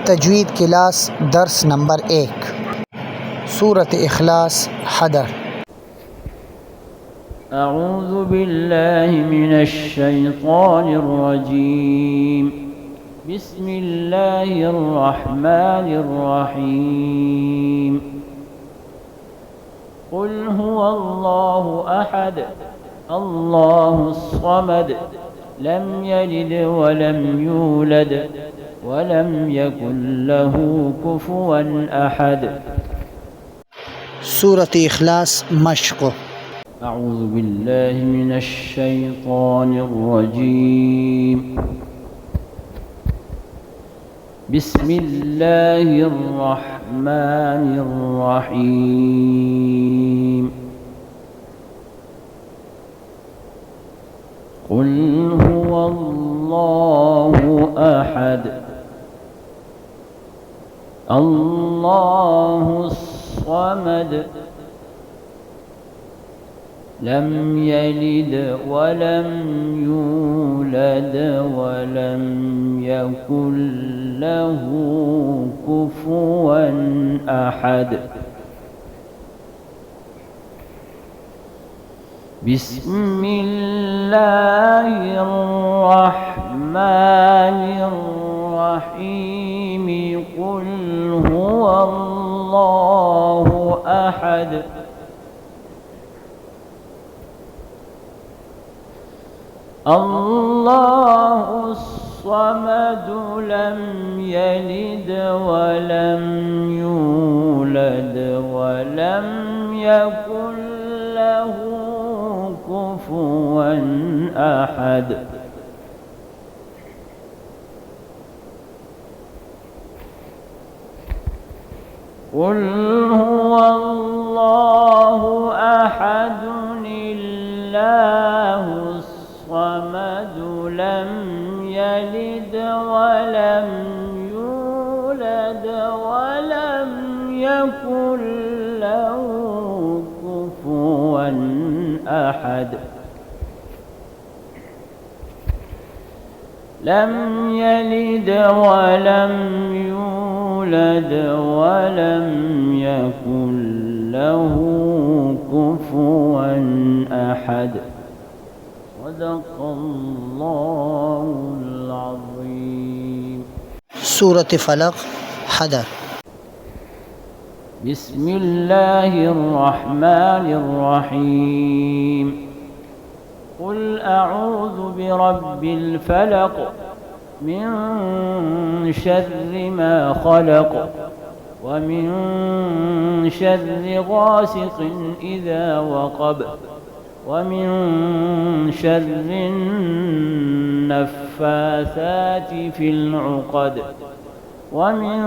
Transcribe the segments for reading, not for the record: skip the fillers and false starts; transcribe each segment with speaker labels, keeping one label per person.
Speaker 1: تجوید क्लास दर्स नंबर 1 सूरत इखलास हदर।
Speaker 2: أعوذ بالله من الشيطان الرجيم. بسم الله الرحمن الرحيم. قل هو الله أحد الله الصمد لم يلد ولم يولد ولم يكن له كفوا أحد.
Speaker 1: सूरत इखलास मश्क।
Speaker 2: أعوذ بالله من الشيطان الرجيم. بسم الله الرحمن الرحيم. قل هو الله أحد الله الصمد لم يلد ولم يولد ولم يكن له كفوا أحد. بسم الله الرحمن الرحيم. قل هو الله أحد الله الصمد لم يلد ولم يولد ولم يكن له كفوا أحد. قل هو الله أحد الله الصمد لم يلد ولم يولد ولم يكن له كفوا أحد. لم يلد ولم يولد ولم يكن له كفوا أحد. صدق الله العظيم.
Speaker 1: सूरत फलक हदर।
Speaker 2: بسم الله الرحمن الرحيم. قل أعوذ برب الفلق من شر ما خلق ومن شر غاسق إذا وقب ومن شر النفاثات في العقد ومن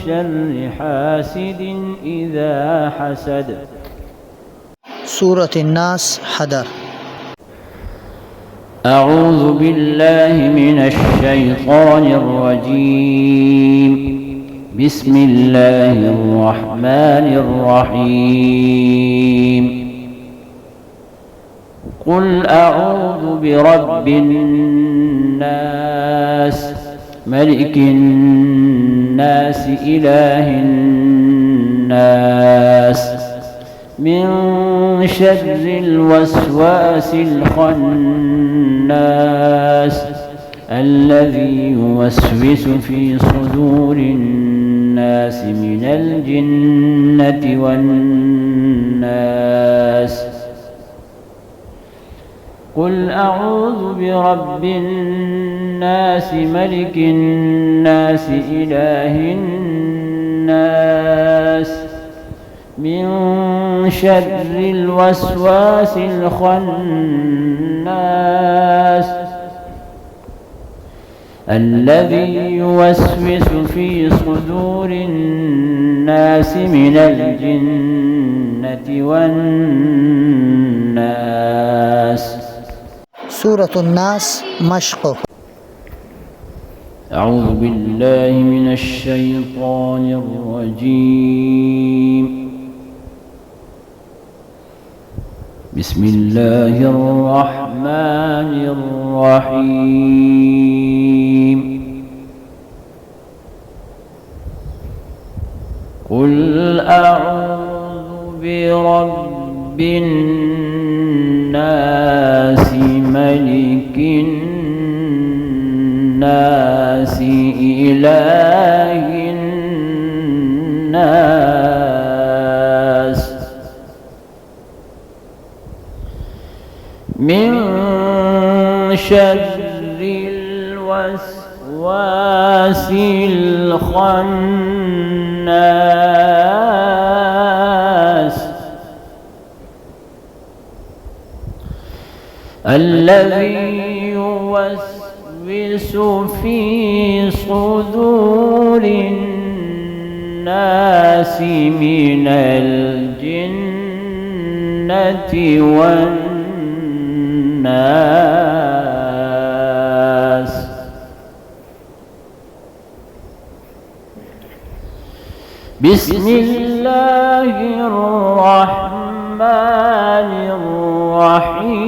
Speaker 2: شر حاسد إذا حسد.
Speaker 1: सूरत الناस हदर।
Speaker 2: أعوذ بالله من الشيطان الرجيم. بسم الله الرحمن الرحيم. قل أعوذ برب الناس ملك الناس إله الناس من شر الوسواس الخناس الذي يوسوس في صدور الناس من الجنة والناس. قل أعوذ برب الناس ملك الناس إله الناس من شر الوسواس الخناس الذي يوسوس في صدور الناس من الجنة والناس.
Speaker 1: सूरत الناس मश्क।
Speaker 2: أعوذ بالله من الشيطان الرجيم. بسم الله الرحمن الرحيم. قل أعوذ برب الناس ملك الناس إله الناس من شر الوسواس الخناس الذي يوسوس في صدور الناس من الجنة والناس. بسم الله الرحمن الرحيم.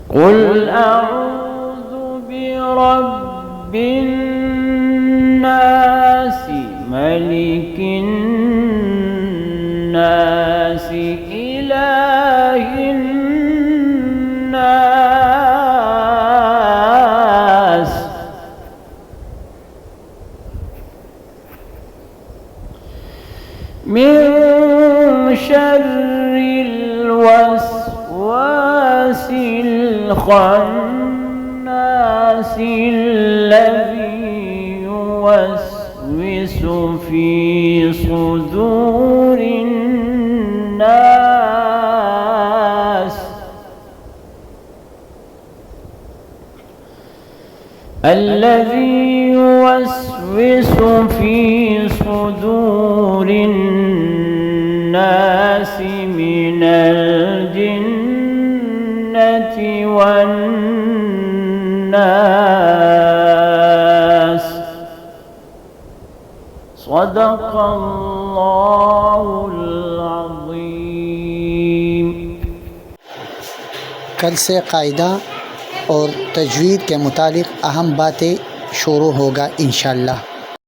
Speaker 2: قل أعوذ برب الناس ملك الناس إله الناس من شر الوسواس الخناس الذي يوسوس في صدور الناس الذي يوسوس في صدور الناس من الجنة والناس. صدق الله العظيم.
Speaker 1: कल से कायदा और तजवीद के मुतालिक अहम बातें शुरू होगा इंशाअल्लाह।